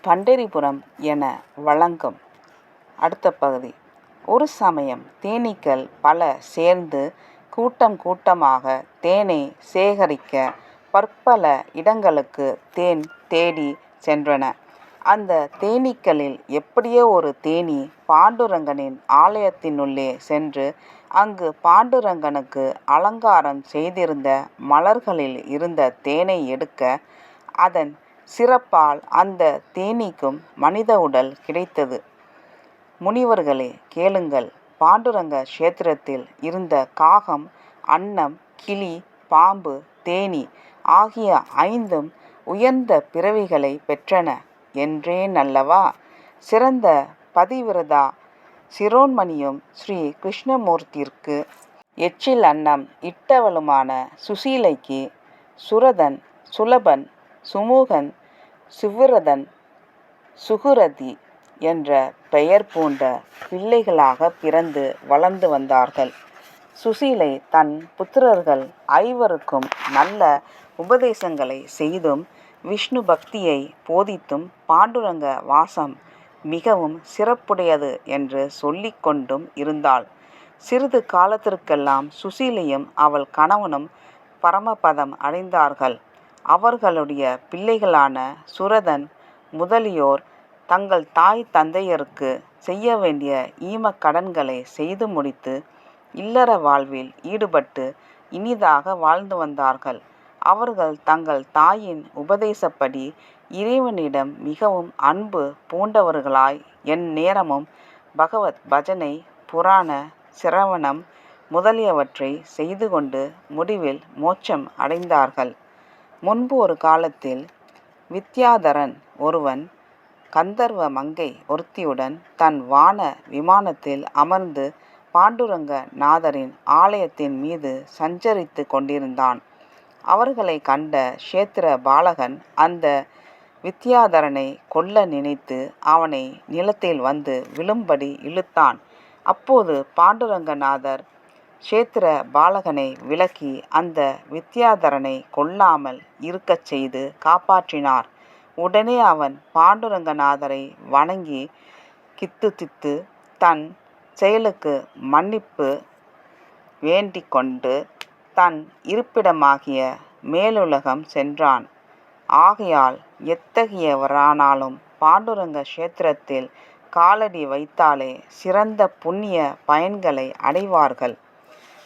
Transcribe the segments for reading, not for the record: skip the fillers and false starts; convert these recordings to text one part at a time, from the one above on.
பண்டரிபுரம் என வழங்கும். அடுத்த பகுதி. ஒரு சமயம் தேனீக்கள் பல சேர்ந்து கூட்டம் கூட்டமாக தேனை சேகரிக்க பற்பல இடங்களுக்கு தேன் தேடி சென்றன. அந்த தேனீக்களில் எப்படியோ ஒரு தேனீ பாண்டுரங்கனின் ஆலயத்தினுள்ளே சென்று அங்கு பாண்டுரங்கனுக்கு அலங்காரம் செய்திருந்த மலர்களில் இருந்த தேனை எடுக்க, அதன் சிறப்பால் அந்த தேனீக்கும் மனித உடல் கிடைத்தது. முனிவர்களே கேளுங்கள். பாண்டுரங்க க்ஷேத்திரத்தில் இருந்த காகம், அன்னம், கிளி, பாம்பு, தேனீ ஆகிய ஐந்தும் உயர்ந்த பிறவிகளை பெற்றன என்றேனல்லவா? சிறந்த பதிவிரதா சிரோன்மணியும் ஸ்ரீ கிருஷ்ணமூர்த்திற்கு எச்சில் அன்னம் இட்டவளுமான சுசீலைக்கு சுரதன், சுலபன், சுமுகன், சுவிரதன், சுகுரதி என்ற பெயர் பூண்ட பிள்ளைகளாக பிறந்து வளர்ந்து வந்தார்கள். சுசீலை தன் புத்திரர்கள் ஐவருக்கும் நல்ல உபதேசங்களை செய்தும் விஷ்ணு பக்தியை போதித்தும் பாண்டுரங்க வாசம் மிகவும் சிறப்புடையது என்று சொல்லிக் கொண்டும் இருந்தாள். சிறிது காலத்திற்கெல்லாம் சுசீலையும் அவள் கணவனும் பரமபதம் அடைந்தார்கள். அவர்களுடைய பிள்ளைகளான சுரதன் முதலியோர் தங்கள் தாய் தந்தையருக்கு செய்ய வேண்டிய ஈமக் கடன்களை செய்து முடித்து இல்லற வாழ்வில் ஈடுபட்டு இனிதாக வாழ்ந்து வந்தார்கள். அவர்கள் தங்கள் தாயின் உபதேசப்படி இறைவனிடம் மிகவும் அன்பு பூண்டவர்களாய் எந்நேரமும் பகவத் பஜனை, புராண சிரவணம் முதலியவற்றை செய்து கொண்டு முடிவில் மோட்சம் அடைந்தார்கள். முன்பு ஒரு காலத்தில் வித்யாதரன் ஒருவன் கந்தர்வ மங்கை ஒருத்தியுடன் தன் வான விமானத்தில் அமர்ந்து பாண்டுரங்க நாதரின் ஆலயத்தின் மீது சஞ்சரித்து கொண்டிருந்தான். அவர்களை கண்ட க்ஷேத்திர பாலகன் அந்த வித்யாதரனை கொல்ல நினைத்து அவனை நிலத்தில் வந்து விழும்படி இழுத்தான். அப்போது பாண்டுரங்கநாதர் க்ஷேத்திர பாலகனை விலக்கி அந்த வித்யாதரனை கொல்லாமல் இருக்கச் செய்து காப்பாற்றினார். உடனே அவன் பாண்டுரங்கநாதரை வணங்கி கித்துதித்து தன் செயலுக்கு மன்னிப்பு வேண்டிக் கொண்டு தன் இருப்பிடமாகிய மேலுலகம் சென்றான். ஆகையால் எத்தகையவரானாலும் பாண்டுரங்க க்ஷேத்திரத்தில் காலடி வைத்தாலே சிறந்த புண்ணிய பயன்களை அடைவார்கள்.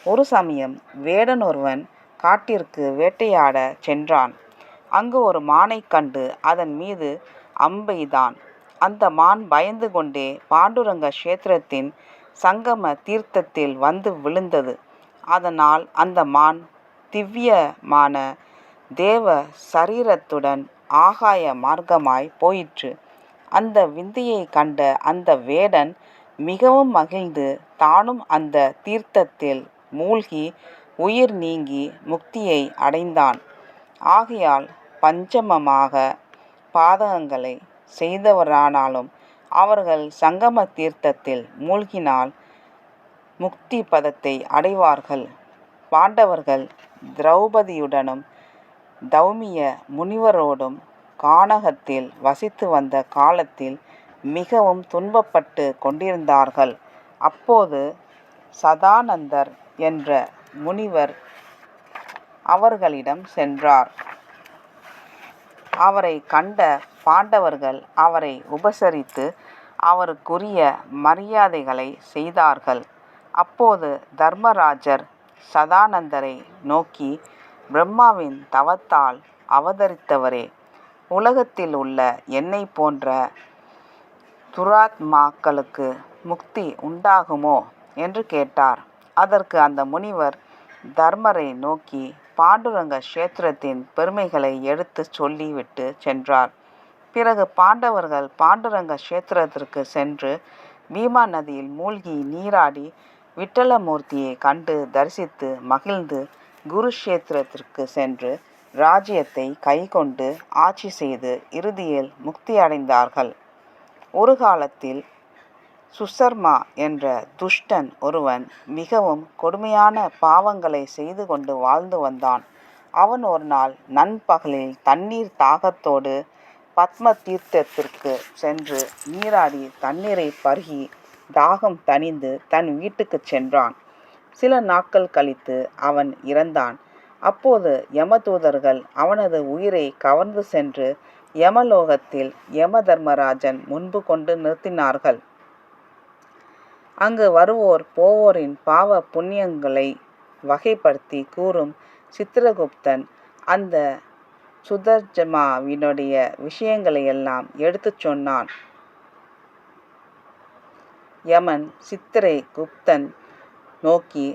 ஒரு சமயம் வேடன் ஒருவன் காட்டிற்கு வேட்டையாட சென்றான். அங்கு ஒரு மானைக் கண்டு அதன் மீது அம்பெய்தான். அந்த மான் பயந்து கொண்டே பாண்டுரங்க க்ஷேத்திரத்தின் சங்கம தீர்த்தத்தில் வந்து விழுந்தது. அதனால் அந்த மான் திவ்யமான தேவ சரீரத்துடன் ஆகாய மார்க்கமாய் போயிற்று. அந்த விந்தையை கண்ட அந்த வேடன் மிகவும் மகிழ்ந்து தானும் அந்த தீர்த்தத்தில் மூழ்கி உயிர் நீங்கி முக்தியை அடைந்தான். ஆகையால் பஞ்சமமாக பாதகங்களை செய்தவரானாலும் அவர்கள் சங்கம தீர்த்தத்தில் மூழ்கினால் முக்தி பதத்தை அடைவார்கள். பாண்டவர்கள் திரௌபதியுடனும் தௌமிய முனிவரோடும் கானகத்தில் வசித்து வந்த காலத்தில் மிகவும் துன்பப்பட்டு கொண்டிருந்தார்கள். அப்போது சதானந்தர் என்ற முனிவர் அவர்களிடம் சென்றார். அவரை கண்ட பாண்டவர்கள் அவரை உபசரித்து அவருக்குரிய மரியாதைகளை செய்தார்கள். அப்போது தர்மராஜர் சதானந்தரை நோக்கி, பிரம்மாவின் தவத்தால் அவதரித்தவரே, உலகத்தில் உள்ள என்னை போன்ற துராத்மாக்களுக்கு முக்தி உண்டாகுமோ என்று கேட்டார். அதற்கு அந்த முனிவர் தர்மரை நோக்கி பாண்டுரங்க க்ஷேத்திரத்தின் பெருமைகளை எடுத்து சொல்லிவிட்டு சென்றார். பிறகு பாண்டவர்கள் பாண்டுரங்க க்ஷேத்திரத்திற்கு சென்று பீமா நதியில் மூழ்கி நீராடி விட்டலமூர்த்தியை கண்டு தரிசித்து மகிழ்ந்து குருக்ஷேத்திரத்திற்கு சென்று ராஜ்யத்தை கைக்கொண்டு ஆட்சி செய்து இறுதியில் முக்தி அடைந்தார்கள். ஒரு காலத்தில் சுசர்மா என்ற துஷ்டன் ஒருவன் மிகவும் கொடுமையான பாவங்களை செய்து கொண்டு வாழ்ந்து வந்தான். அவன் ஒரு நாள் நண்பகலில் தண்ணீர் தாகத்தோடு பத்ம தீர்த்தத்திற்கு சென்று நீராடி தண்ணீரை பருகி தாகம் தணிந்து தன் வீட்டுக்கு சென்றான். சில நாட்கள் கழித்து அவன் இறந்தான். அப்போது யமதூதர்கள் அவனது உயிரை கவர்ந்து சென்று யமலோகத்தில் யமதர்மராஜன் முன்பு கொண்டு நிறுத்தினார்கள். அங்கு வருவோர் போவோரின் பாவ புண்ணியங்களை வகைப்படுத்தி கூறும் சித்திரகுப்தன் அந்த சுதர்ஜமாவினுடைய விஷயங்களையெல்லாம் எடுத்துச் சொன்னான். யமன் சித்திரை குப்தன் நோக்கி,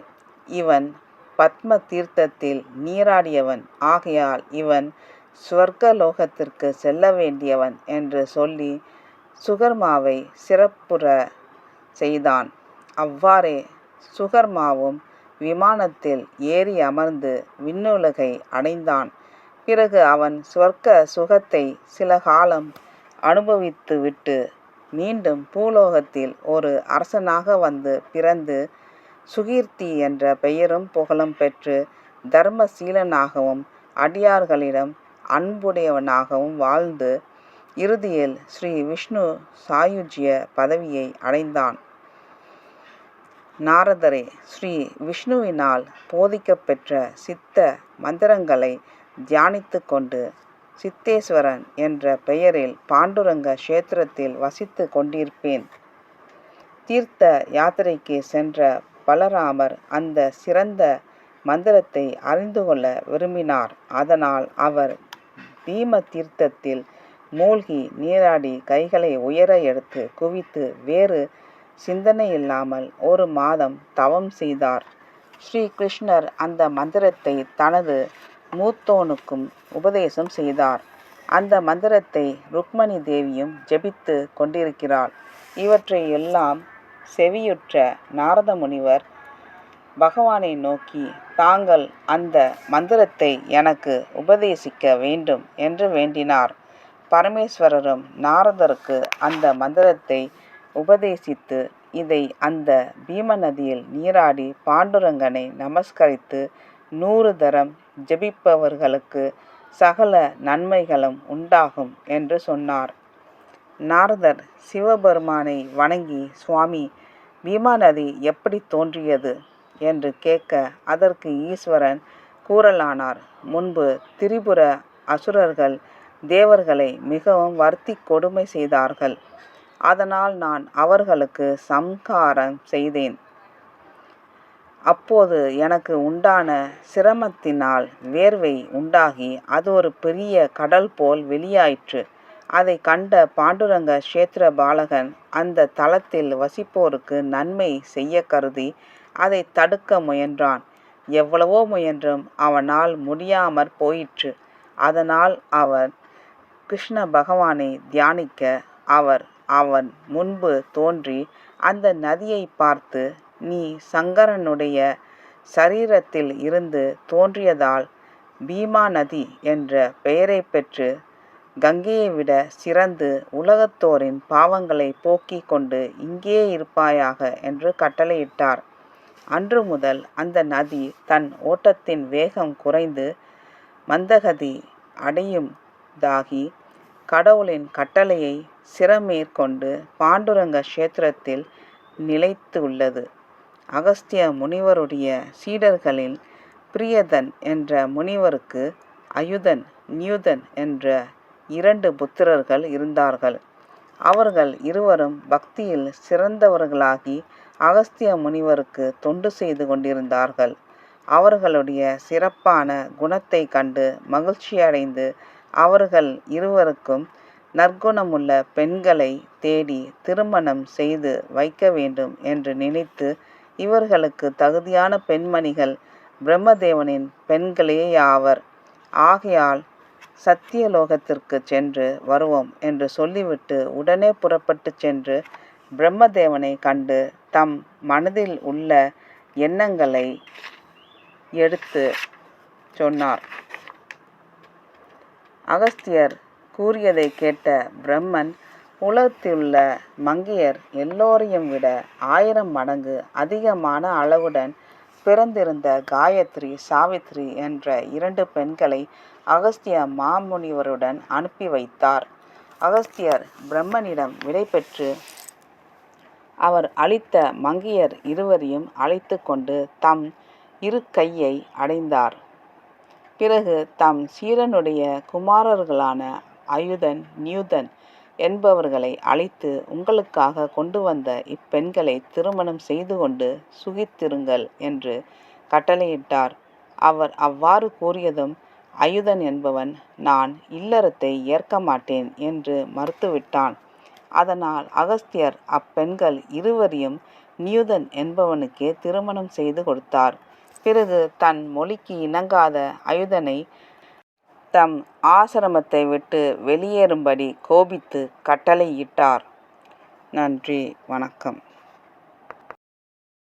இவன் பத்ம தீர்த்தத்தில் நீராடியவன், ஆகையால் இவன் ஸ்வர்கலோகத்திற்கு செல்ல வேண்டியவன் என்று சொல்லி சுகர்மாவை சிறப்புற செய்தான். அவ்வாறே சுகர்மாவும் விமானத்தில் ஏறி அமர்ந்து விண்ணுலகை அடைந்தான். பிறகு அவன் ஸ்வர்க்க சுகத்தை சில காலம் அனுபவித்துவிட்டு மீண்டும் பூலோகத்தில் ஒரு அரசனாக வந்து பிறந்து சுகீர்த்தி என்ற பெயரும் புகழும் பெற்று தர்மசீலனாகவும் அடியார்களிடம் அன்புடையவனாகவும் வாழ்ந்து இறுதியில் ஸ்ரீ விஷ்ணு சாயுஜ்ய பதவியை அடைந்தான். நாரதரே, ஸ்ரீ விஷ்ணுவினால் போதிக்கப்பெற்ற சித்த மந்திரங்களை தியானித்து கொண்டு சித்தேஸ்வரன் என்ற பெயரில் பாண்டுரங்க கஷேத்திரத்தில் வசித்து கொண்டிருப்பேன். தீர்த்த யாத்திரைக்கு சென்ற பலராமர் அந்த சிறந்த மந்திரத்தை அறிந்து கொள்ள விரும்பினார். அதனால் அவர் பீம தீர்த்தத்தில் மூழ்கி நீராடி கைகளை உயர எடுத்து குவித்து வேறு சிந்தனை இல்லாமல் 1 மாதம் தவம் செய்தார். ஸ்ரீ கிருஷ்ணர் அந்த மந்திரத்தை தனது மூத்தோனுக்கும் உபதேசம் செய்தார். அந்த மந்திரத்தை ருக்மணி தேவியும் ஜெபித்து கொண்டிருக்கிறாள். இவற்றை எல்லாம் செவியுற்ற நாரத முனிவர் பகவானை நோக்கி, தாங்கள் அந்த மந்திரத்தை எனக்கு உபதேசிக்க வேண்டும் என்று வேண்டினார். பரமேஸ்வரரும் நாரதருக்கு அந்த மந்திரத்தை உபதேசித்து, இதை அந்த பீம நதியில் நீராடி பாண்டுரங்கனை நமஸ்கரித்து 100 தரம் ஜெபிப்பவர்களுக்கு சகல நன்மைகளும் உண்டாகும் என்று சொன்னார். நாரதர் சிவபெருமானை வணங்கி, சுவாமி, பீமா நதி எப்படி தோன்றியது என்று கேட்க, அதற்கு ஈஸ்வரன் கூறலானார். முன்பு திரிபுர அசுரர்கள் தேவர்களை மிகவும் வருத்தி கொடுமை செய்தார்கள். அதனால் நான் அவர்களுக்கு சம்ஹாரம் செய்தேன். அப்போது எனக்கு உண்டான சிரமத்தினால் வேர்வை உண்டாகி அது ஒரு பெரிய கடல் போல் வெளியாயிற்று. அதை கண்ட பாண்டுரங்க கஷேத்திர பாலகன் அந்த தலத்தில் வசிப்போருக்கு நன்மை செய்ய கருதி அதை தடுக்க முயன்றான். எவ்வளவோ முயன்றும் அவனால் முடியாமற் போயிற்று. அதனால் அவர் கிருஷ்ண பகவானை தியானிக்க அவன் முன்பு தோன்றி அந்த நதியை பார்த்து, நீ சங்கரனுடைய சரீரத்தில் இருந்து தோன்றியதால் பீமா நதி என்ற பெயரை பெற்று கங்கையை விட சிறந்து உலகத்தோரின் பாவங்களை போக்கிக் கொண்டு இங்கே இருப்பாயாக என்று கட்டளையிட்டார். அன்று முதல் அந்த நதி தன் ஓட்டத்தின் வேகம் குறைந்து மந்தகதி அடையுதாகி கடவுளின் கட்டளையை சிரமேற்கொண்டு பாண்டுரங்க கஷேத்திரத்தில் நிலைத்துள்ளது. அகஸ்திய முனிவருடைய சீடர்களில் பிரியதன் என்ற முனிவருக்கு அயுதன், நியுதன் என்ற 2 புத்திரர்கள் இருந்தார்கள். அவர்கள் இருவரும் பக்தியில் சிறந்தவர்களாகி அகஸ்திய முனிவருக்கு தொண்டு செய்து கொண்டிருந்தார்கள். அவர்களுடைய சிறப்பான குணத்தை கண்டு மகிழ்ச்சியடைந்து அவர்கள் இருவருக்கும் நற்குணமுள்ள பெண்களை தேடி திருமணம் செய்து வைக்க வேண்டும் என்று நினைத்து, இவர்களுக்கு தகுதியான பெண்மணிகள் பிரம்மதேவனின் பெண்களேயாவர். ஆகையால் சத்தியலோகத்திற்கு சென்று வருவோம் என்று சொல்லிவிட்டு உடனே புறப்பட்டு சென்று பிரம்மதேவனை கண்டு தம் மனதில் உள்ள எண்ணங்களை எடுத்து சொன்னார். அகஸ்தியர் கூறியதை கேட்ட பிரம்மன், உலகத்திலுள்ள மங்கையர் எல்லோரையும் விட 1000 மடங்கு அதிகமான அளவுடன் பிறந்திருந்த காயத்ரி, சாவித்ரி என்ற 2 பெண்களை அகஸ்திய மாமுனிவருடன் அனுப்பி வைத்தார். அகஸ்தியர் பிரம்மனிடம் விடைபெற்று அவர் அளித்த மங்கையர் இருவரையும் அழைத்து கொண்டு தம் இரு கையை அடைந்தார். பிறகு தம் சீடனுடைய குமாரர்களான அயுதன் நியூதன் என்பவர்களை அழைத்து, உங்களுக்காக கொண்டு வந்த இப்பெண்களை திருமணம் செய்து கொண்டு சுகித்திருங்கள் என்று கட்டளையிட்டார். அவர் அவ்வாறு கூறியதும் அயுதன் என்பவன், நான் இல்லறத்தை ஏற்க மாட்டேன் என்று மறுத்துவிட்டான். அதனால் அகஸ்தியர் அப்பெண்கள் இருவரையும் நியூதன் என்பவனுக்கே திருமணம் செய்து கொடுத்தார். பிறகு தன் மொழிக்கு இணங்காத அயுதனை தம் ஆசிரமத்தை விட்டு வெளியேறும்படி கோபித்து கட்டளையிட்டார். நன்றி, வணக்கம்.